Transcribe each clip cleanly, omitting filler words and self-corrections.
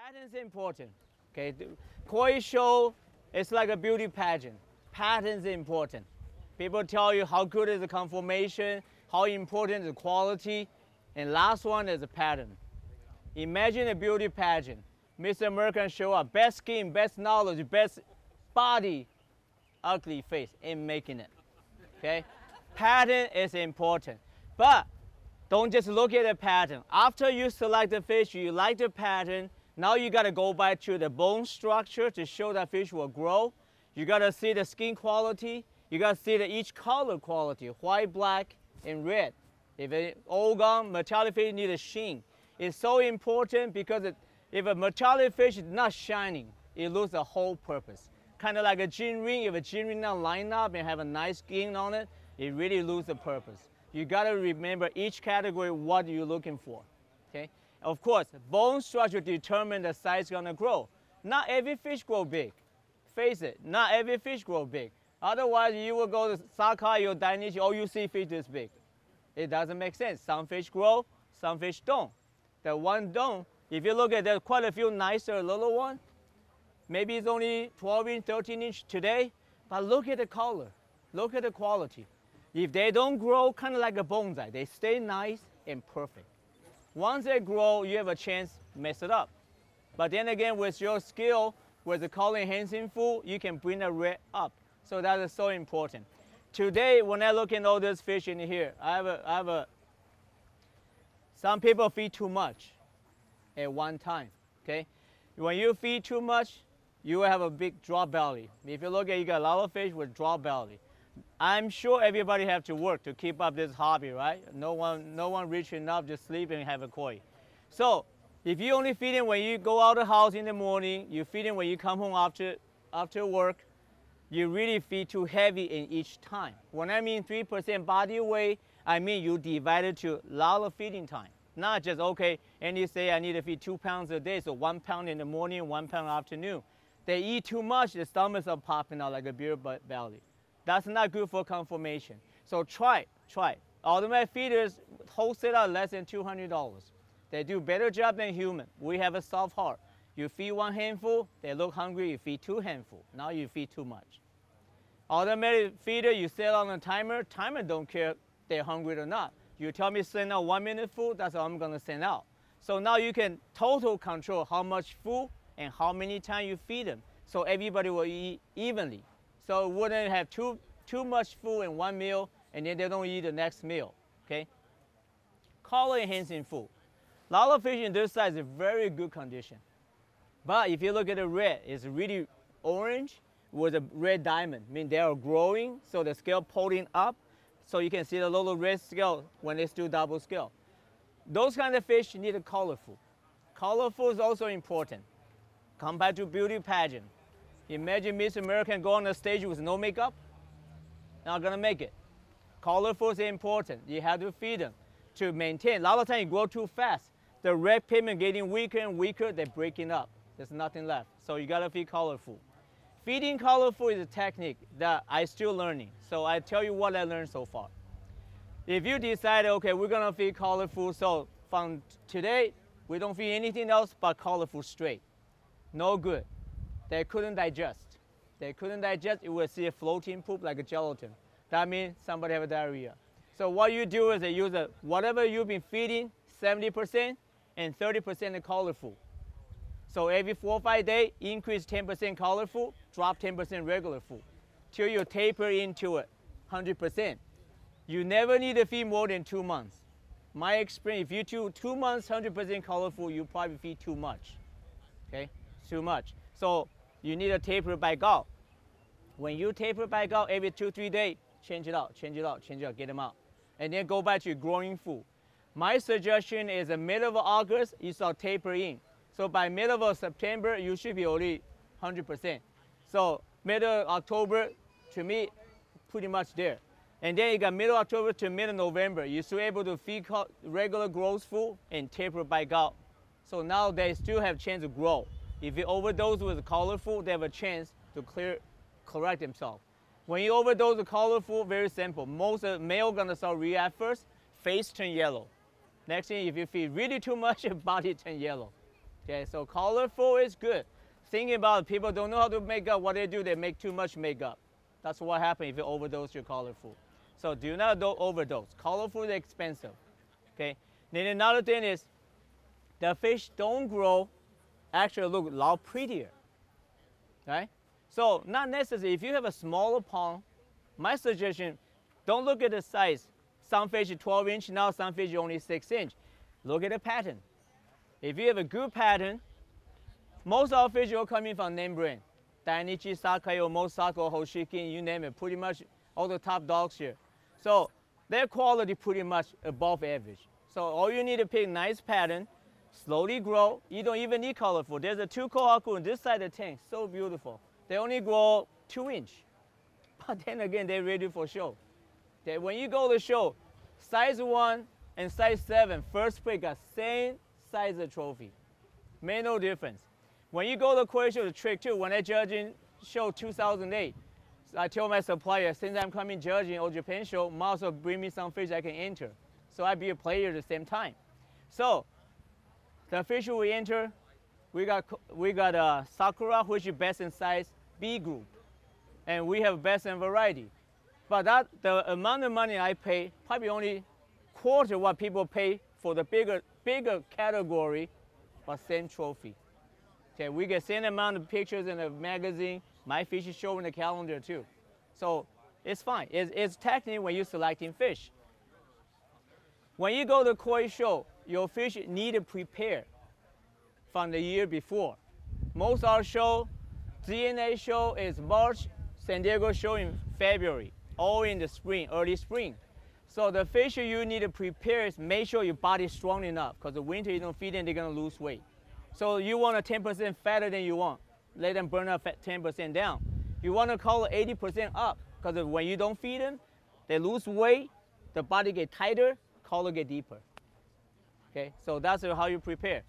Pattern's important. Okay, koi show is like a beauty pageant. Pattern's important. People tell you how good is the conformation, how important is the quality, and last one is a pattern. Imagine a beauty pageant. Miss American show up, best skin, best knowledge, best body, ugly face in making it. Okay, pattern is important, but don't just look at the pattern. After you select the fish, you like the pattern. Now you gotta go back to the bone structure to show that fish will grow. You gotta see the skin quality. You gotta see each color quality, white, black, and red. If it all gone, metallic fish need a sheen. It's so important because if a metallic fish is not shining, it loses the whole purpose. Kind of like a gin ring. If a gin ring not line up and have a nice skin on it, it really loses the purpose. You gotta remember each category what you're looking for. Okay? Of course, bone structure determines the size gonna grow. Not every fish grow big. Face it, not every fish grow big. Otherwise, you will go to Sakai or Dainichi, all you see fish this big. It doesn't make sense. Some fish grow, some fish don't. The one don't. If you look at there's quite a few nicer little ones. Maybe it's only 12 inch, 13 inch today, but look at the color. Look at the quality. If they don't grow, kind of like a bonsai, they stay nice and perfect. Once they grow, you have a chance to mess it up. But then again, with your skill, with the color enhancing food, you can bring the red up. So that is so important. Today, when I look at all these fish in here, some people feed too much at one time, okay? When you feed too much, you will have a big drop belly. If you look at, you got a lot of fish with drop belly. I'm sure everybody have to work to keep up this hobby, right? No one rich enough to sleep and have a koi. So if you only feed them when you go out of the house in the morning, you feed them when you come home after work, you really feed too heavy in each time. When I mean 3% body weight, I mean you divide it to a lot of feeding time. Not just, okay, and you say I need to feed 2 pounds a day, so 1 pound in the morning, 1 pound afternoon. They eat too much, the stomachs are popping out like a beer belly. That's not good for conformation. So try. Automatic feeders wholesale are less than $200. They do better job than human. We have a soft heart. You feed one handful, they look hungry, you feed 2 handfuls. Now you feed too much. Automatic feeder, you set on a timer. Timer don't care they're hungry or not. You tell me send out 1 minute food, that's all I'm gonna send out. So now you can total control how much food and how many times you feed them. So everybody will eat evenly. So it wouldn't have too much food in one meal and then they don't eat the next meal, okay? Color enhancing food. A lot of fish in this size is very good condition. But if you look at the red, it's really orange with a red diamond. I mean, they are growing, so the scale pulling up. So you can see the little red scale when they still double scale. Those kind of fish need a colorful. Colorful is also important. Compared to beauty pageant. Imagine Miss America go on the stage with no makeup. Not gonna make it. Colorful is important. You have to feed them to maintain. A lot of times you grow too fast. The red pigment getting weaker and weaker, they're breaking up. There's nothing left. So you gotta feed colorful. Feeding colorful is a technique that I'm still learning. So I tell you what I learned so far. If you decide, okay, we're gonna feed colorful, so from today, we don't feed anything else but colorful straight. No good. They couldn't digest. They couldn't digest, you will see a floating poop like a gelatin. That means somebody have a diarrhea. So what you do is they use whatever you've been feeding, 70% and 30% of colorful. So every 4 or 5 days, increase 10% colorful, drop 10% regular food, till you taper into it, 100%. You never need to feed more than 2 months. My experience, if you do 2 months, 100% colorful, you probably feed too much, okay? Too much. So you need to taper back out. When you taper back out every 2 or 3 days, change it out, get them out. And then go back to your growing food. My suggestion is the middle of August, you start tapering. So by middle of September, you should be already 100%. So middle of October, to me, pretty much there. And then you got middle October to middle November, you're still able to feed regular growth food and taper back out. So now they still have chance to grow. If you overdose with colorful, they have a chance to correct themselves. When you overdose with colorful, very simple. Most of the male gonna start react first, face turn yellow. Next thing, if you feed really too much, your body turn yellow. Okay, so colorful is good. Thinking about it, people don't know how to make up. What they do, they make too much makeup. That's what happens if you overdose your colorful. So do not overdose. Colorful is expensive. Okay. Then another thing is, the fish don't grow, actually look a lot prettier. Right? So not necessary. If you have a smaller pond, my suggestion, don't look at the size. Some fish are 12 inch, now some fish are only 6 inch. Look at the pattern. If you have a good pattern, most of our fish are coming from name brand. Dainichi, Sakayo, Mosako, Hoshikin, you name it, pretty much all the top dogs here. So their quality pretty much above average. So all you need to pick nice pattern, slowly grow. You don't even need colorful. There's a 2 kohaku on this side of the tank, so beautiful. They only grow 2 inch. But then again, they're ready for show. Okay, when you go to show, size 1 and size 7, first pick got same size of trophy. Made no difference. When you go to Koi show, the trick too, when I judging show 2008, I told my supplier, since I'm coming judging All Japan show, might as well bring me some fish I can enter. So I be a player at the same time. So the fish we enter, we got Sakura, which is best in size B group, and we have best in variety. But the amount of money I pay, probably only quarter what people pay for the bigger category, but same trophy. Okay, we get same amount of pictures in the magazine. My fish is showing the calendar too. So it's fine. It's technique when you're selecting fish. When you go to Koi show, your fish need to prepare from the year before. Most of our show, DNA show is March, San Diego show in February, all in the spring, early spring. So the fish you need to prepare is make sure your body's strong enough, because the winter you don't feed them, they're gonna lose weight. So you want a 10% fatter than you want. Let them burn up 10% down. You want to call it 80% up, because when you don't feed them, they lose weight, the body get tighter, color get deeper. Okay, so that's how you prepare.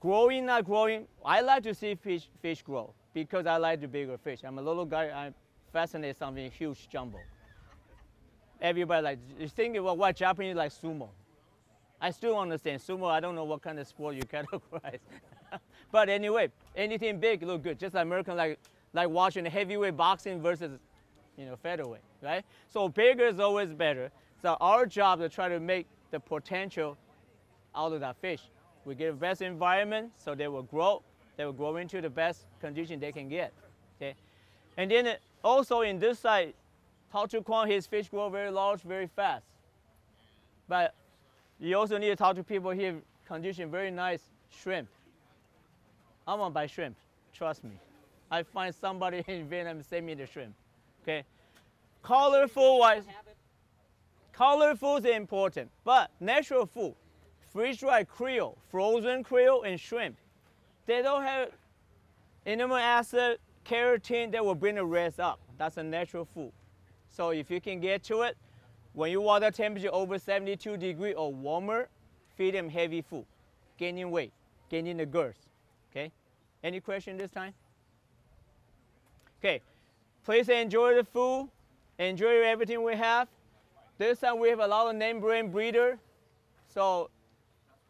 Growing, not growing, I like to see fish grow because I like the bigger fish. I'm a little guy, I'm fascinated with something huge jumbo. Everybody like, you think about what Japanese like sumo. I still understand sumo. I don't know what kind of sport you categorize. But anyway, anything big look good. Just like American like watching heavyweight boxing versus, featherweight, right? So bigger is always better. So our job to try to make the potential out of that fish. We give the best environment so they will grow. They will grow into the best condition they can get. Okay, and then also in this side, Tao Chu Kwan, his fish grow very large, very fast. But you also need to talk to people here, condition very nice shrimp. I want to buy shrimp, trust me. I find somebody in Vietnam send me the shrimp. Okay, colorful wise, colorful is important, but natural food, freeze-dried krill, frozen krill, and shrimp, they don't have amino acid, keratin that will bring the rest up. That's a natural food. So if you can get to it, when your water temperature over 72 degrees or warmer, feed them heavy food, gaining weight, gaining the girth. Okay? Any question this time? Okay. Please enjoy the food, enjoy everything we have. This time we have a lot of name brand breeder. So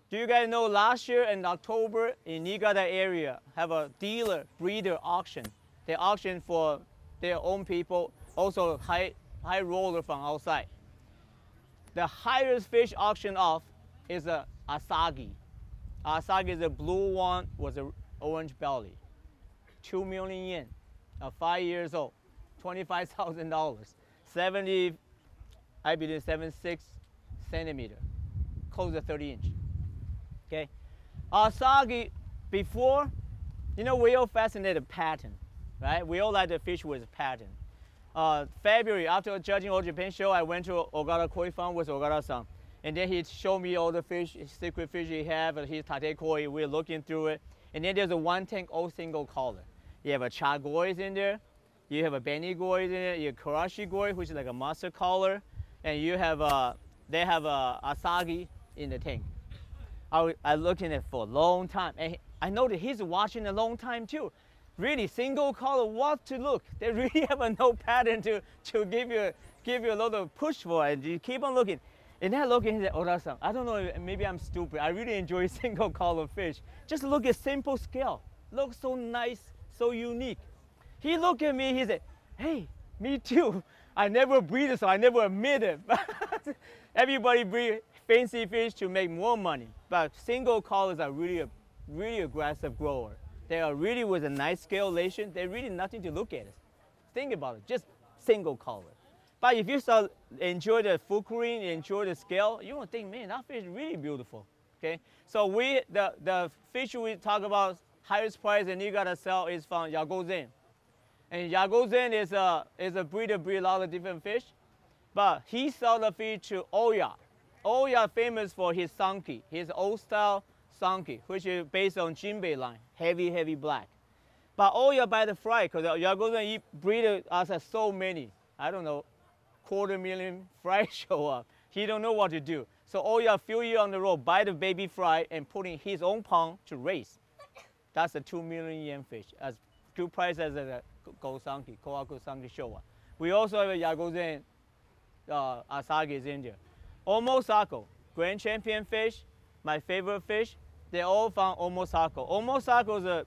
do you guys know last year in October in Niigata area have a dealer breeder auction. They auction for their own people, also high roller from outside. The highest fish auction off is a Asagi. Asagi is a blue one with an orange belly. 2 million yen, 5 years old, $25,000, 70, I believe 76 centimeter, close to 30 inch. Okay, Asagi before, we all fascinated pattern, right? We all like the fish with pattern. February, after judging All Japan show, I went to Ogata Koi Farm with Ogata-san. And then he showed me all the fish, secret fish he have, his tate koi. We're looking through it. And then there's a one tank, all single color. You have a chagois in there. You have a benigoi in there. You have karashi goi, which is like a mustard color. And you have they have a asagi in the tank. I looked in it for a long time. And I know that he's watching a long time too. Really, single color, what to look. They really have no pattern to give you a lot of push for it. You keep on looking. And I look and he said, Ora-san, I don't know, maybe I'm stupid. I really enjoy single color fish. Just look at simple scale. Looks so nice, so unique. He looked at me, he said, hey, me too. I never breed it, so I never admit it. Everybody breed fancy fish to make more money. But single colors are really aggressive grower. They are really with a nice scalation. They're really nothing to look at. Think about it, just single color. But if you start enjoy the fukering, enjoy the scale, you won't think, man, that fish is really beautiful. Okay, so the fish we talk about highest price and you gotta sell is from Yagozen. And Yagozen is a breeder, breed a lot of different fish, but he sold the fish to Oya. Oya famous for his sanki, his old style sanki, which is based on Jinbei line, heavy black. But Oya by the fry, because Yagozen breeder us so many, I don't know, 250,000 fry show up. He don't know what to do. So Oya few years on the road buy the baby fry and put in his own pond to raise. That's a 2 million yen fish, as good price as a Gosanki, Kohaku Sanki Showa. We also have a Yagozen Asagi in there. Omosako, grand champion fish, my favorite fish. They're all from Omosako. Omosako is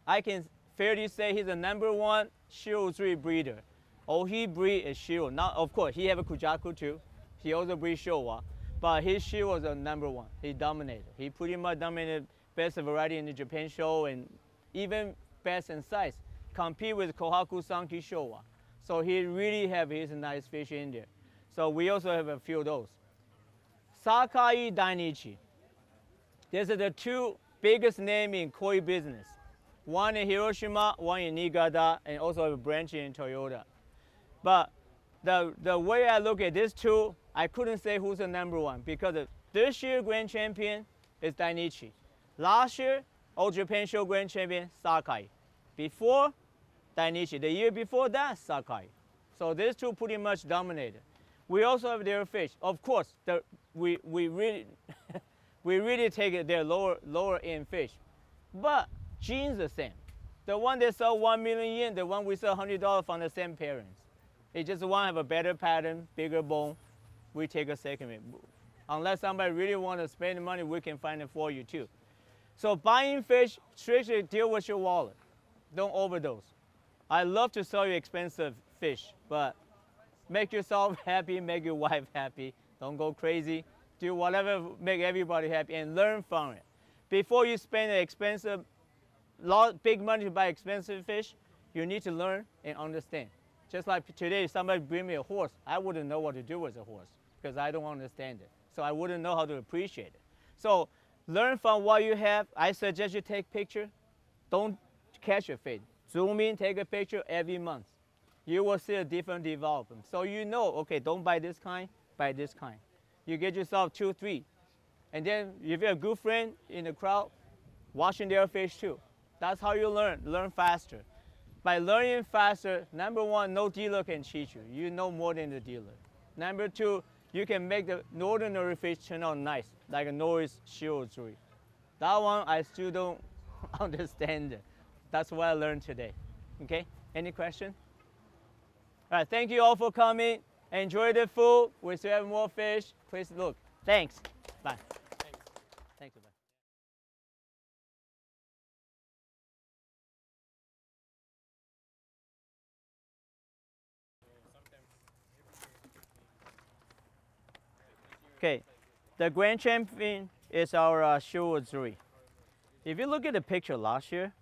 I can fairly say he's the #1 Shirozuri breeder. All he breed is Shiro. Now, of course, he have a Kujaku too. He also breeds Showa, but his Shiro is the #1. He dominated. He pretty much dominated best variety in the Japan show and even best in size. Compete with Kohaku Sanki Showa. So he really have his nice fish in there. So we also have a few of those. Sakai Dainichi. These are the two biggest names in koi business. One in Hiroshima, one in Niigata, and also a branch in Toyota. But the way I look at these two, I couldn't say who's the #1 because this year grand champion is Dainichi. Last year, All Japan Show grand champion, Sakai. Before, Dainichi. The year before that, Sakai. So these two pretty much dominated. We also have their fish. Of course, we really we really take their lower end fish. But genes the same. The one that sell 1 million yen, the one we sell $100 from the same parents. It just one have a better pattern, bigger bone. We take a second. Unless somebody really want to spend the money, we can find it for you too. So buying fish, strictly deal with your wallet. Don't overdose. I love to sell you expensive fish, but make yourself happy, make your wife happy. Don't go crazy. Do whatever make everybody happy and learn from it. Before you spend an expensive, big money to buy expensive fish, you need to learn and understand. Just like today, if somebody bring me a horse, I wouldn't know what to do with a horse because I don't understand it. So I wouldn't know how to appreciate it. So learn from what you have. I suggest you take picture. Don't catch your fish. Zoom in, take a picture every month. You will see a different development. So you know, okay, don't buy this kind, buy this kind. You get yourself 2, 3. And then if you're a good friend in the crowd, watching their fish too. That's how you learn faster. By learning faster, #1, no dealer can cheat you. You know more than the dealer. #2, you can make the ordinary fish turn out nice, like a Norris Shirozuri. That one, I still don't understand it. That's what I learned today. Okay, any question? All right, thank you all for coming. Enjoy the food. We still have more fish. Please look. Thanks. Bye. Thanks. Thanks. Bye. Okay, the grand champion is our Shirozuri. If you look at the picture last year,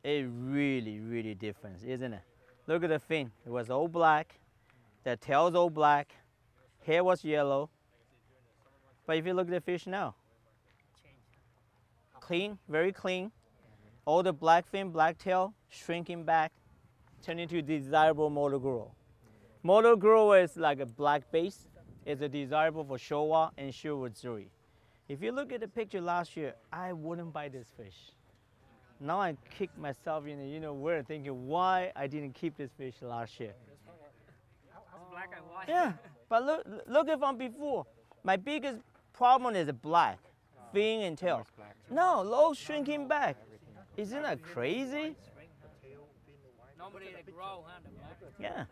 it really different, isn't it? Look at the fin. It was all black. The tail's all black. Hair was yellow. But if you look at the fish now, clean, very clean. All the black fin, black tail, shrinking back, turning into desirable Moroguro. Moroguro is like a black base. It's a desirable for Showa and Shirozuri. If you look at the picture last year, I wouldn't buy this fish. Now I kick myself in the word thinking why I didn't keep this fish last year. It's black and white. Yeah, but look at from before. My biggest problem is the black, fin and tail. No, low shrinking back. Isn't that crazy? Normally they grow, huh? The black. Yeah,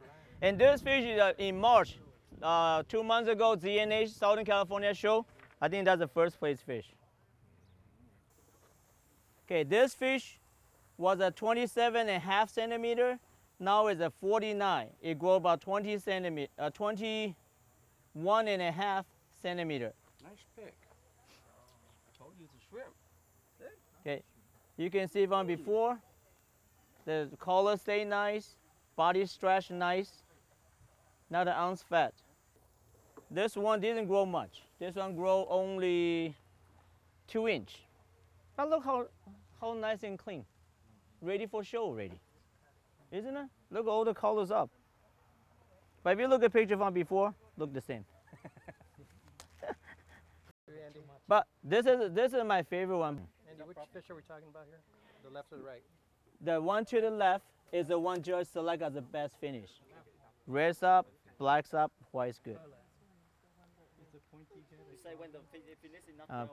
and this fish is in March. 2 months ago, ZNH Southern California show. I think that's the first place fish. Okay, this fish was a 27.5 centimeter. Now it's a 49. It grew about 20 centimeter, 21.5 centimeter. Nice pick. Told you it's a shrimp. Okay, you can see from before, the color stay nice, body stretch nice, not an ounce fat. This one didn't grow much. This one grow only 2 inch. But look how nice and clean. Ready for show already. Isn't it? Look all the colors up. But if you look at picture from before, look the same. But this is my favorite one. Andy, which fish are we talking about here? The left or the right? The one to the left is the one judge select as the best finish. Red's up, black's up, white's good.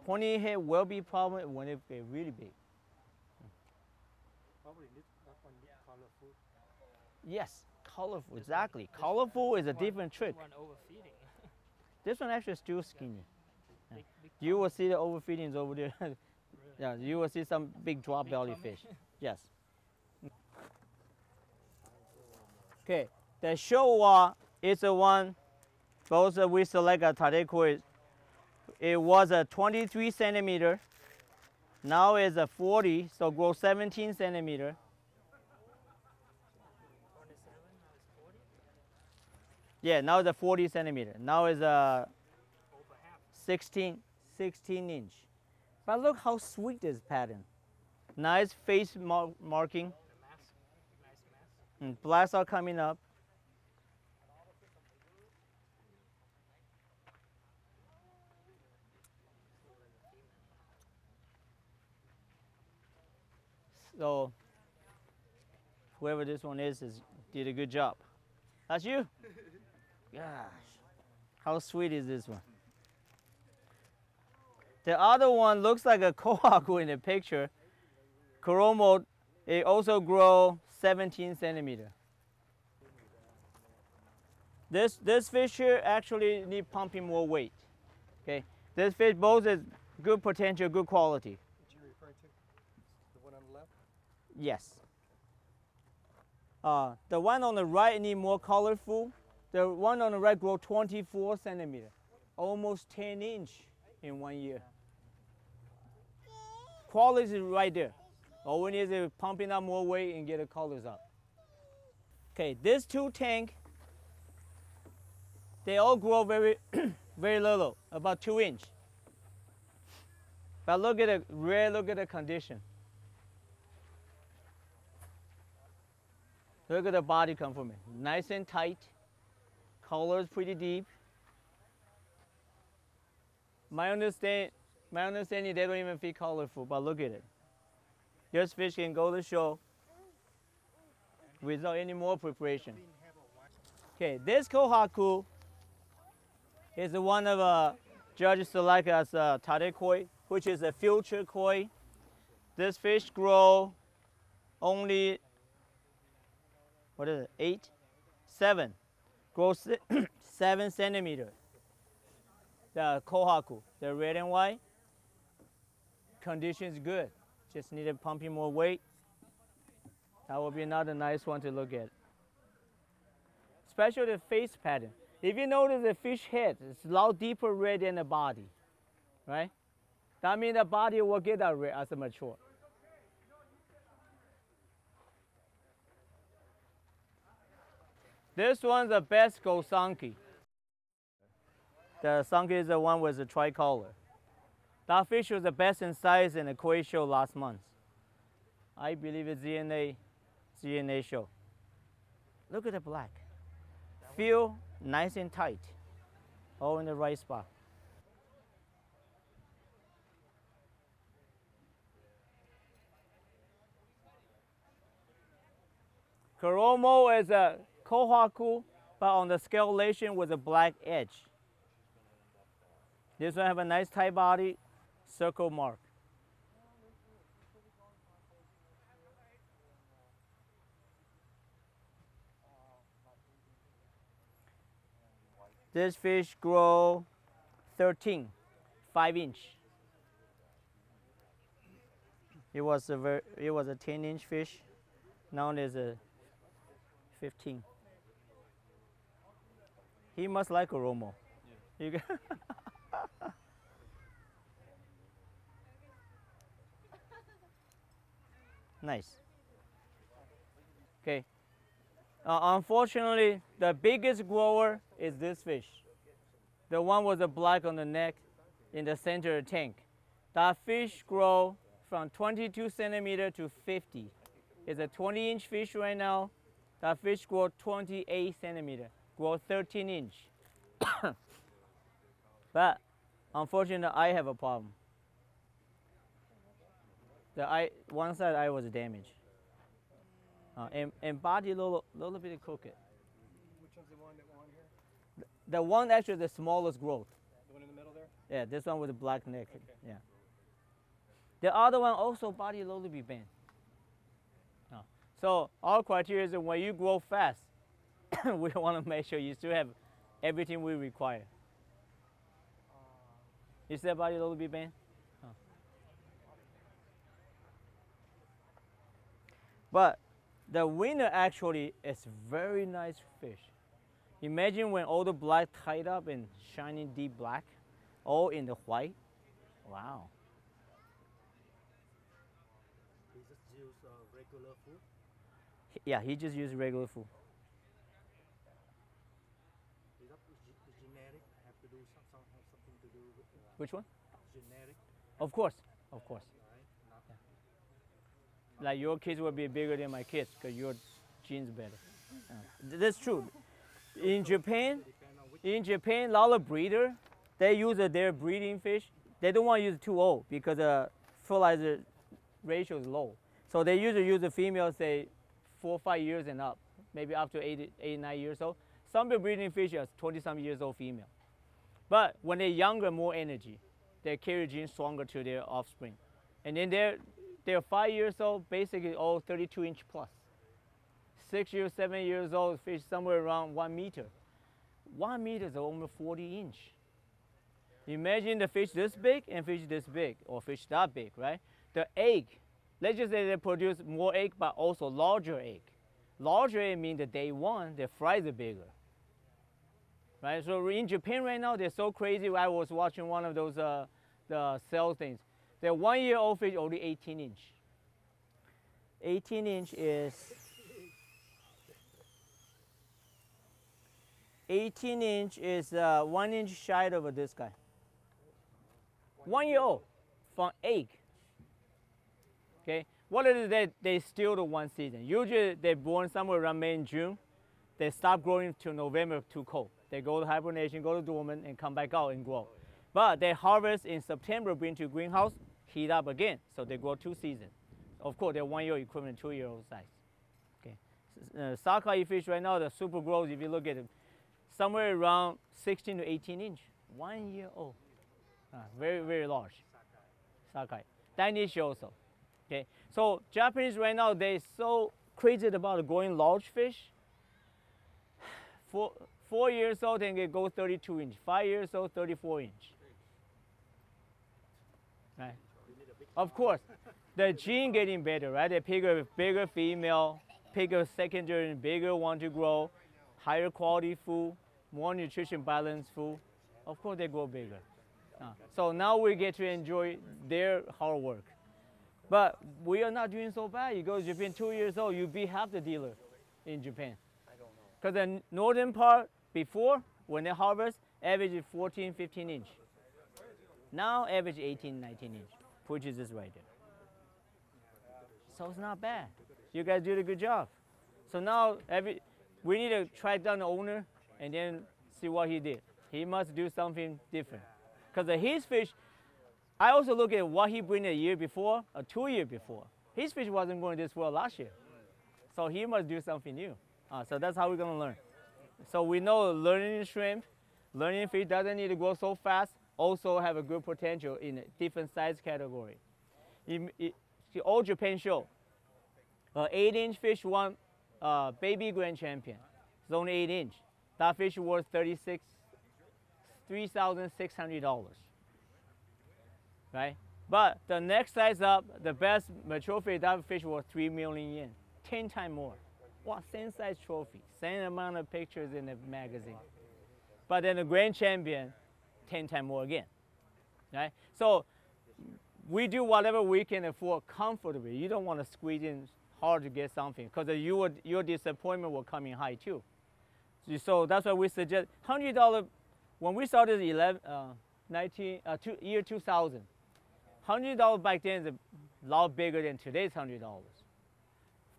Pointy head will be problem when it get really big. Probably that one colorful. Yes, colorful, exactly. Colorful is a different trick. One overfeeding. This one actually is still skinny. Yeah. You will see the overfeedings over there. Yeah, you will see some big drop belly fish. Yes. Okay, the Showa is the one, both we select a Tarekoi. It was a 23 centimeter. Now it's a 40, so grow 17 centimeter. 27, now it's 40. Yeah, now it's a 40 centimeter. Now it's a Over half. 16 inch. But look how sweet this pattern. Nice face marking. The mask. Nice mask. And blasts are coming up. So whoever this one is did a good job. That's you? Gosh, how sweet is this one? The other one looks like a kohaku in the picture. Koromo, it also grow 17 centimeter. This fish here actually need pumping more weight. Okay, this fish both is good potential, good quality. What you referring to? The one on the left? Yes. The one on the right need more colorful. The one on the right grow 24 centimeter, almost 10 inch in 1 year. Quality is right there. All we need is pumping up more weight and get the colors up. Okay, this 2 tank, they all grow very, very little, about 2 inch. But look at the condition. Look at the body conformation, nice and tight. Colors pretty deep. My understanding, they don't even feel colorful, but look at it. This fish can go to show without any more preparation. Okay, this kohaku is one of judges select as tare koi, which is a future koi. This fish grow only, what is it, 7. Grows 7 centimeter. The kohaku, the red and white, condition is good. Just needed pumping more weight. That will be another nice one to look at. Especially the face pattern. If you notice the fish head, it's a lot deeper red than the body, right? That means the body will get that red as it mature. This one's the best Gosanki. The Sanki is the one with the tricolor. That fish was the best in size in the koi show last month. I believe it's ZNA show. Look at the black. Feel nice and tight. All in the right spot. Koromo is a kohaku, but on the scalation with a black edge. This one have a nice tight body, circle mark. This fish grow 13, 5-inch. It was a 10-inch fish. Now there's a 15. He must like Oromo. You got nice. Okay. Unfortunately, the biggest grower is this fish. The one with the black on the neck in the center of the tank. That fish grow from 22 centimeter to 50. It's a 20-inch fish right now. That fish grow 28 centimeter, grow 13-inch. But unfortunately, I have a problem. One side eye was damaged. And body little bit crooked. Which one's the one that won here? The one actually the smallest growth. The one in the middle there? Yeah, this one with the black neck. Okay. Yeah. The other one also body a little bit bent. So our criteria is that when you grow fast, we want to make sure you still have everything we require. Is that body a little bit bent? But the winner actually is very nice fish. Imagine when all the black tied up and shining deep black, all in the white. Wow. He just use regular food. Yeah, he just used regular food. Is that genetic? Have to do have something to do with Which one? genetic, Of course, of course. right? Not Like your kids will be bigger than my kids because your genes better. That's true. In Japan, depend on which. a lot of breeder, they use their breeding fish. They don't want to use it too old because the fertilizer ratio is low. So they usually use the female, say 4 or 5 years and up, maybe up to 8, 9 years old. Some of the breeding fish are 20-some years old female. But when they're younger, more energy. They carry genes stronger to their offspring. And then they're 5 years old, basically all 32-inch plus. 6 years, 7 years old fish somewhere around 1 meter. 1 meter is almost 40-inch. Imagine the fish this big and fish this big, or fish that big, right? The egg, let's just say they produce more egg, but also larger egg. Larger egg means that day one, their fries are bigger. Right? So in Japan right now, they're so crazy. I was watching one of those the sales things. The 1-year-old fish only 18-inch. 18-inch is 18-inch is 1 inch shy of this guy. 1-year-old from egg. Okay, what is it they steal the one season? Usually they're born somewhere around May and June. They stop growing till November, too cold. They go to hibernation, go to dormant, and come back out and grow. But they harvest in September, bring to greenhouse, heat up again, so they grow 2 seasons. Of course, they're 1-year equivalent, 2-year-old size. Okay, sockeye fish right now, the super grows. If you look at it, somewhere around 16 to 18 inch, 1-year-old, very very large. Sockeye, Danish also. Okay, so Japanese right now they're so crazy about growing large fish. 4 years old and they go 32 inch. 5 years old, 34 inch. Right. Of course, the gene getting better, right? They pick a bigger female, pick a secondary and bigger one to grow, higher quality food, more nutrition balanced food. Of course, they grow bigger. So now we get to enjoy their hard work. But we are not doing so bad. You go to Japan 2 years old, you be half the dealer in Japan. Because the northern part, before, when they harvest, average is 14, 15 inch. Now average 18, 19 inch, which is this right there. So it's not bad. You guys did a good job. So now we need to track down the owner and then see what he did. He must do something different. Because his fish, I also look at what he bring a year before or 2 years before. His fish wasn't going this well last year. So he must do something new. So that's how we're going to learn. So we know learning shrimp, learning fish doesn't need to grow so fast, also have a good potential in a different size category. The All Japan show, 8-inch fish won baby grand champion. It's only 8 inch. That fish worth $3,600, right? But the next size up, the best mature fish dive fish was 3 million yen, 10 times more. Wow, same size trophy, same amount of pictures in the magazine. But then the grand champion, 10 times more again, right? So we do whatever we can afford comfortably. You don't want to squeeze in hard to get something because your disappointment will come in high too. So that's why we suggest $100. When we started year 2000, $100 back then is a lot bigger than today's $100.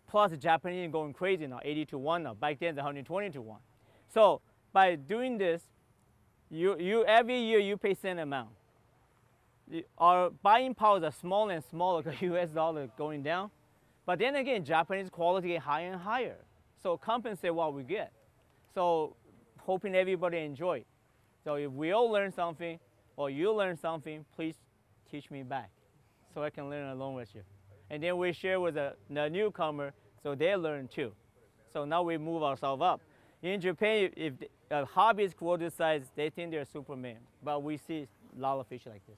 Plus the Japanese going crazy now, 80 to 1 now. Back then it's 120 to 1. So by doing this, you every year you pay same amount. Our buying powers are smaller and smaller because US dollar going down. But then again, Japanese quality get higher and higher. So compensate what we get. So hoping everybody enjoy. So if we all learn something or you learn something, please teach me back so I can learn along with you. And then we share with the newcomer so they learn too. So now we move ourselves up. In Japan, if a hobbyist quota size, they think they're Superman. But we see a lot of fish like this.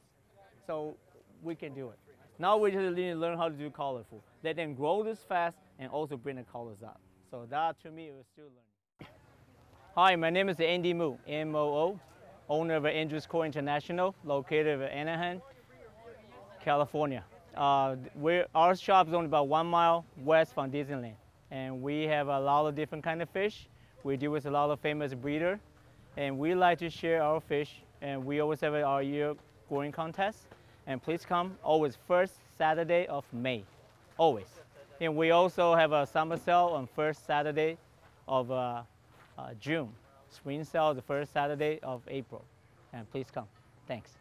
So we can do it. Now we just need to learn how to do colorful. Let them grow this fast and also bring the colors up. So that to me was still learning. Hi, my name is Andy Moo, M-O-O, owner of Andrews Core International, located in Anaheim, California. Our shop is only about 1 mile west from Disneyland. And we have a lot of different kind of fish. We deal with a lot of famous breeders. And we like to share our fish. And we always have our year growing contest. And please come always first Saturday of May, always. And we also have a summer sale on first Saturday of June. Spring sale is the first Saturday of April. And please come. Thanks.